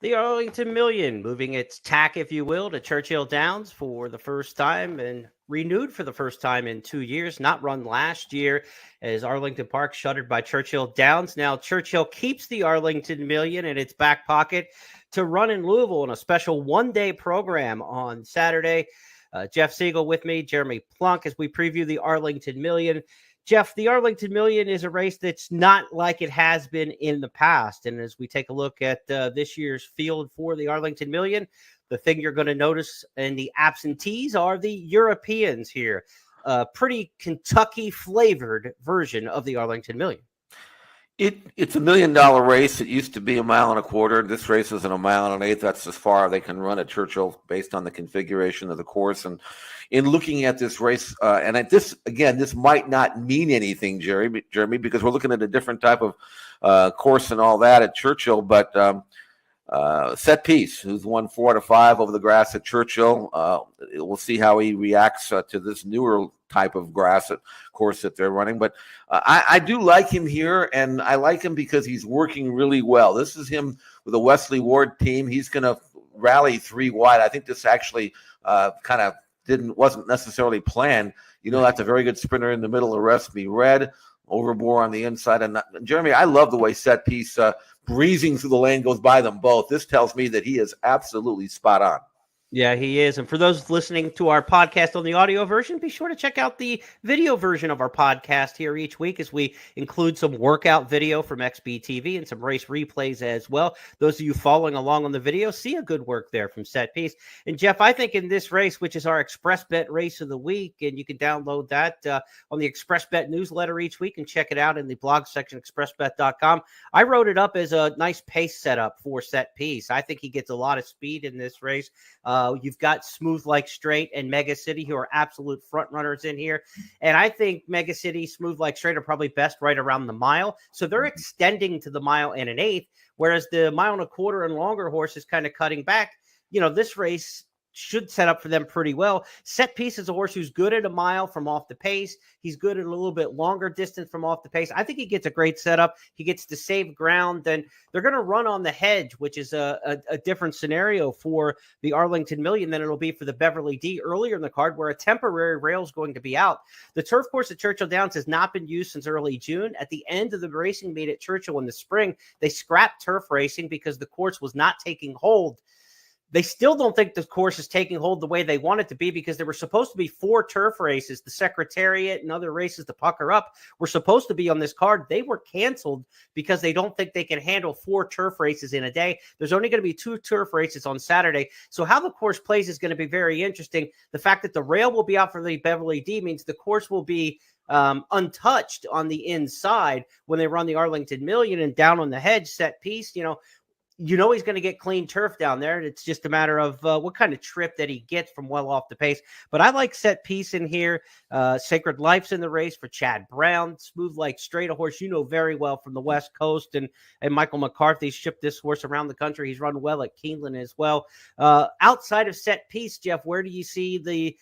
The Arlington Million moving its tack, if you will, to Churchill Downs for the first time and renewed for the first time in 2 years. Not run last year as Arlington Park shuttered by Churchill Downs. Now Churchill keeps the Arlington Million in its back pocket to run in Louisville in a special one-day program on Saturday. Jeff Siegel with me, Jeremy Plonk, as we preview the Arlington Million. Jeff, the Arlington Million is a race that's not like it has been in the past. And as we take a look at this year's field for the Arlington Million, the thing you're going to notice in the absentees are the Europeans here. Pretty Kentucky-flavored version of the Arlington Million. It's $1 million race. It used to be 1.25 miles. This race is in 1.1 miles. That's as far they can run at Churchill based on the configuration of the course. And in looking at this race, this might not mean anything, Jeremy, because we're looking at a different type of course and all that at Churchill. But Set Piece, who's won 4 out of 5 over the grass at Churchill, we'll see how he reacts to this newer type of grass at course that they're running. But I do like him here, and I like him because he's working really well. This is him with a Wesley Ward team. He's going to rally 3 wide. I think this actually wasn't necessarily planned. That's a very good sprinter in the middle. The rest be red, Overbore on the inside. And Jeremy, I love the way Set Piece breezing through the lane goes by them both. This tells me that he is absolutely spot on. Yeah, he is. And for those listening to our podcast on the audio version, be sure to check out the video version of our podcast here each week as we include some workout video from XBTV and some race replays as well. Those of you following along on the video see a good work there from Set Piece. And Jeff, I think in this race, which is our Express Bet race of the week, and you can download that on the Express Bet newsletter each week and check it out in the blog section, expressbet.com. I wrote it up as a nice pace setup for Set Piece. I think he gets a lot of speed in this race. You've got Smooth Like Straight and Mega City, who are absolute front runners in here. And I think Mega City, Smooth Like Straight are probably best right around the mile. So they're extending to the 1 1/8, whereas the 1 1/4 and longer horse is kind of cutting back. This race should set up for them pretty well. Set Piece is a horse who's good at 1 mile from off the pace. He's good at a little bit longer distance from off the pace. I think he gets a great setup. He gets to save ground. Then they're going to run on the hedge, which is a different scenario for the Arlington Million than it'll be for the Beverly D earlier in the card, where a temporary rail is going to be out. The turf course at Churchill Downs has not been used since early June. At the end of the racing meet at Churchill in the spring, they scrapped turf racing because the course was not taking hold. They still don't think the course is taking hold the way they want it to be, because there were supposed to be 4 turf races. The Secretariat and other races to pucker up were supposed to be on this card. They were canceled because they don't think they can handle 4 turf races in a day. There's only going to be 2 turf races on Saturday. So how the course plays is going to be very interesting. The fact that the rail will be out for the Beverly D means the course will be untouched on the inside when they run the Arlington Million, and down on the hedge, Set Piece, he's going to get clean turf down there. It's just a matter of what kind of trip that he gets from well off the pace. But I like Set Piece in here. Sacred Life's in the race for Chad Brown. Smooth Like Straight, a horse very well from the West Coast. And Michael McCarthy shipped this horse around the country. He's run well at Keeneland as well. Outside of Set Piece, Jeff, where do you see the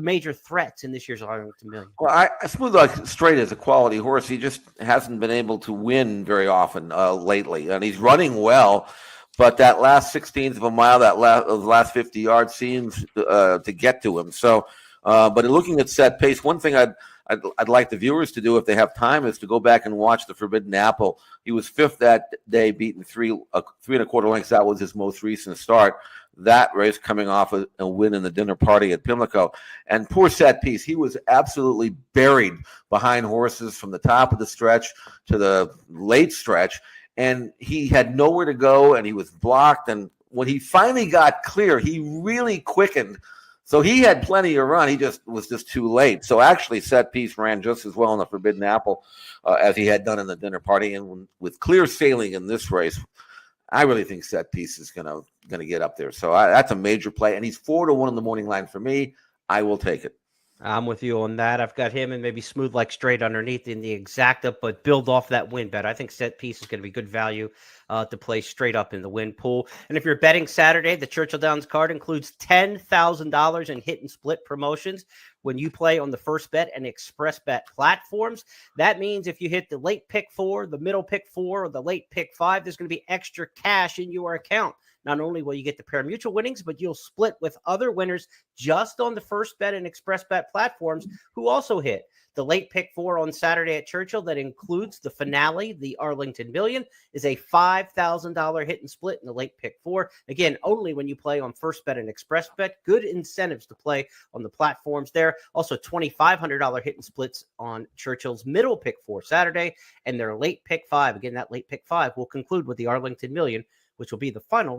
major threats in this year's Arlington Million? Well, Smooth Like Straight is a quality horse. He just hasn't been able to win very often lately, and he's running well. But that last 16th of a mile, the last 50 yards seems to get to him. So, but in looking at Set Pace, one thing I'd like the viewers to do if they have time is to go back and watch the Forbidden Apple. He was 5th that day, beaten 3 1/4 lengths. That was his most recent start. That race coming off a win in the dinner party at Pimlico. And poor Set Piece, he was absolutely buried behind horses from the top of the stretch to the late stretch. And he had nowhere to go, and he was blocked. And when he finally got clear, he really quickened. So he had plenty of run. He was too late. So actually, Set Piece ran just as well in the Forbidden Apple as he had done in the dinner party. And with clear sailing in this race, I really think Set Piece is gonna get up there. So that's a major play. And he's 4 to 1 in the morning line for me. I will take it. I'm with you on that. I've got him and maybe Smooth Like Straight underneath in the exacta, but build off that win bet. I think Set Piece is going to be good value to play straight up in the win pool. And if you're betting Saturday, the Churchill Downs card includes $10,000 in hit and split promotions when you play on the First Bet and Express Bet platforms. That means if you hit the late pick 4, the middle pick 4, or the late pick 5, there's going to be extra cash in your account. Not only will you get the pari-mutuel winnings, but you'll split with other winners just on the First Bet and Express Bet platforms who also hit. The late pick 4 on Saturday at Churchill that includes the finale, the Arlington Million, is a $5,000 hit and split in the late pick 4. Again, only when you play on First Bet and Express Bet. Good incentives to play on the platforms there. Also, $2,500 hit and splits on Churchill's middle pick 4 Saturday and their late pick 5. Again, that late pick 5 will conclude with the Arlington Million, which will be the final